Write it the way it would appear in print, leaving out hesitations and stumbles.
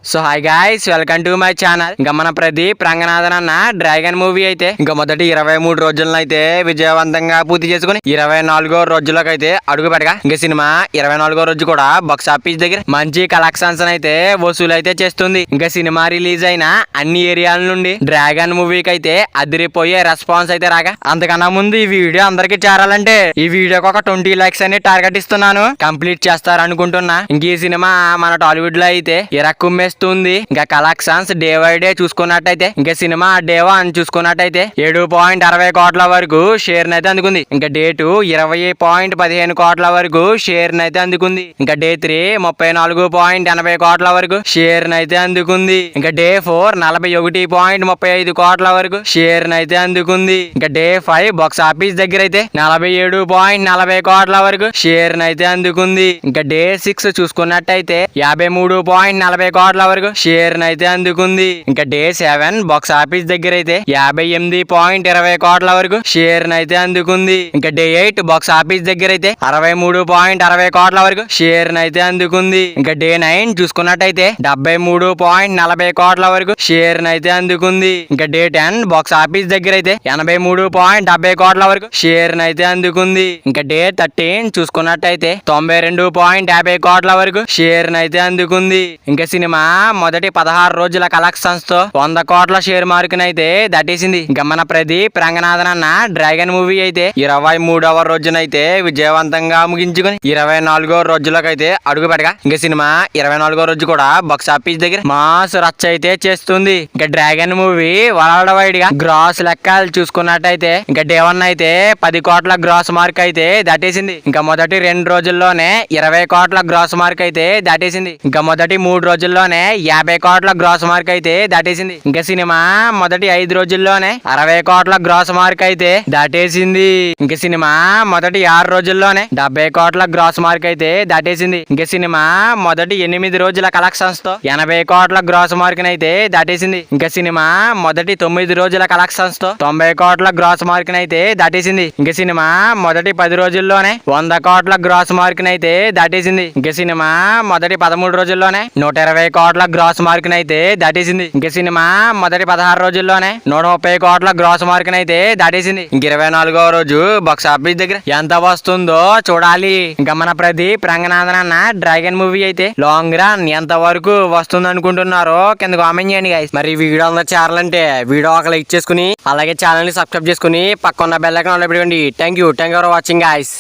So hi guys, welcome to my channel. ఇంకా మన ప్రదీప్ రంగనాథన్ అన్న డ్రాగన్ మూవీ అయితే ఇంకా మొదటి 23 రోజులను అయితే విజయవంతంగా పూర్తి చేసుకుని 24వ రోజులోకి అయితే అడుగు పెట్టగా ఇంకా సినిమా 24వ రోజు కూడా బాక్స్ ఆఫీస్ దగ్గర మంచి కలెక్షన్స్ అయితే వసూలు అయితే చేస్తుంది. ఇంకా సినిమా రిలీజ్ అయిన అన్ని ఏరియాల నుండి డ్రాగన్ మూవీకి అయితే అదిరిపోయే రెస్పాన్స్ అయితే రాగా, అంతకన్నా ముందు ఈ వీడియో అందరికి చేరాలంటే ఈ వీడియోకి ఒక 20 లైక్స్ అని టార్గెట్ ఇస్తున్నాను. కంప్లీట్ చేస్తారనుకుంటున్నా. ఇంక ఈ సినిమా మన టాలీవుడ్ లో అయితే ఇరక్కుమ్మే ఇంకా కలెక్షన్స్ డే బై డే చూసుకున్నట్టయితే ఇంకా సినిమా డే 1 చూసుకున్నట్టయితే 7.60 కోట్ల వరకు షేర్ నైతే అందుకుంది. ఇంకా డే 2 20.15 కోట్ల వరకు షేర్ నైతే అందుకుంది. ఇంకా డే 3 34.80 కోట్ల వరకు షేర్ నైతే అందుకుంది. ఇంకా డే 4 41.35 కోట్ల వరకు షేర్ నైతే అందుకుంది. ఇంకా డే 5 బాక్స్ ఆఫీస్ దగ్గర అయితే 47.40 కోట్ల వరకు షేర్ నైతే అందుకుంది. ఇంకా డే 6 చూసుకున్నట్టయితే 53.40 కోట్ల వరకు షేర్ నైతే అందుకుంది. ఇంకా డే 7 బాక్స్ ఆఫీస్ దగ్గర అయితే 58.20 కోట్ల వరకు షేర్ నైతే అందుకుంది. ఇంకా డే 8 బాక్స్ ఆఫీస్ దగ్గర అయితే 63.60 కోట్ల వరకు షేర్ నైతే అందుకుంది. ఇంకా డే 9 చూసుకున్నట్టయితే 73.40 కోట్ల వరకు షేర్ నైతే అందుకుంది. ఇంకా డే 10 బాక్స్ ఆఫీస్ దగ్గర అయితే 83.70 కోట్ల వరకు షేర్ నైతే అందుకుంది. ఇంకా డే 13 చూసుకున్నట్టయితే 92.50 కోట్ల వరకు షేర్ నైతే అందుకుంది. ఇంకా సినిమా మొదటి 16 రోజుల కలెక్షన్స్ తో 100 కోట్ల షేర్ మార్కునైతే దాటేసింది. ఇంకా మన ప్రదీప్ రంగనాథన్ అన్న డ్రాగన్ మూవీ అయితే 23వ రోజునైతే విజయవంతంగా ముగించుకుని 24వ రోజులకైతే అడుగు పెట్టగా ఇంకా సినిమా 24వ రోజు కూడా బాక్స్ ఆఫీస్ దగ్గర మాస్ రచ్చ అయితే చేస్తుంది. ఇంకా డ్రాగన్ మూవీ వరల్డ్ వైడ్ గా గ్రాస్ లెక్కలు చూసుకున్నట్టయితే ఇంకా డే 1 అయితే 10 కోట్ల గ్రాస్ మార్క్ అయితే దాటేసింది. ఇంకా మొదటి 2 రోజుల్లోనే 20 కోట్ల గ్రాస్ మార్క్ అయితే దాటేసింది. ఇంకా మొదటి 3 రోజుల్లోనే 50 కోట్ల గ్రాస్ మార్క్ అయితే దాటేసింది. ఇంకా సినిమా మొదటి 5 రోజుల్లోనే 60 కోట్ల గ్రాస్ మార్క్ అయితే దాటేసింది. ఇంకా సినిమా మొదటి 6 రోజుల్లోనే 70 కోట్ల గ్రాస్ మార్క్ అయితే దాటేసింది. ఇంకా సినిమా మొదటి 8 రోజుల కలెక్షన్స్ తో 80 కోట్ల గ్రాస్ మార్క్ అయితే దాటేసింది. ఇంకా సినిమా మొదటి 9 రోజుల కలెక్షన్స్ తో 90 కోట్ల గ్రాస్ మార్క్ అయితే దాటేసింది. ఇంకా సినిమా మొదటి 10 రోజుల్లోనే 100 కోట్ల గ్రాస్ మార్క్ అయితే దాటేసింది. ఇంకా సినిమా మొదటి 13 రోజుల్లోనే 120 కోట్ల గ్రాస్ మార్క్ అయితే దాటేసింది. ఇంక సినిమా మొదటి 16 రోజుల్లోనే 130 కోట్ల గ్రాస్ మార్క్ అయితే దాటేసింది. ఇంక 24వ రోజు బాక్స్ ఆఫీస్ దగ్గర ఎంత వస్తుందో చూడాలి. ఇంకా మన ప్రదీప్ రంగనాథన్ అన్న డ్రాగన్ మూవీ అయితే లాంగ్ రన్ ఎంత వరకు వస్తుంది అనుకుంటున్నారో కింద కామెంట్ చేయండి గైస్. మరి వీడియో అందరూ చేరాలంటే వీడియో ఒక లైక్ చేసుకుని అలాగే ఛానల్ ని సబ్స్క్రైబ్ చేసుకుని పక్కన బెల్ ఐకాన్ ఆన్ లో పెట్టుకోండి. Thank you for watching guys.